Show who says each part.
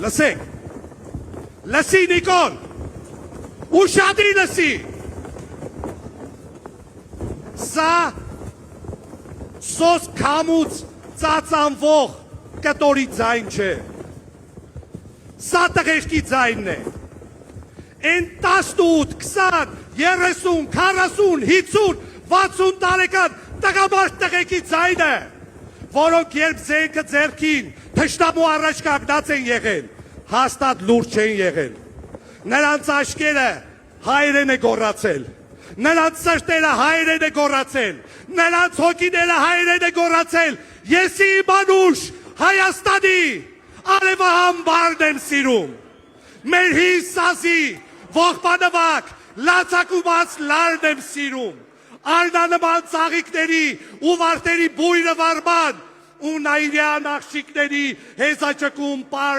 Speaker 1: Լսեք, լսի Նիկոլ, ուշադրի լսի, սա սոս կամուց ծածանվող կտորի ձայն չէ, սա տղերքի ձայնն է, են 18, 20, 30, 40, 50, 60 տարեկան տղամարդ տղեկի ձայն է, որոնք երբ զենքը ձեռքին թշնամու առաջ կանգնած են եղել, հաստատ լուրջ չեն եղել, նրանց աչքերը հայերեն է գոռացել, նրանց սրտերը հայերեն է գոռացել, նրանց հոգիները հայերեն է գոռացել, ես իմ անուշ Հայաստանի արևահամբարն եմ սիրում, մեր հին սազի ողբանվակ լացակումած լարն եմ սիրում, արնանման ծաղիկների ու վարդերի բույրը վարման ու նայիրյան աղջիկների հեզաճկում պար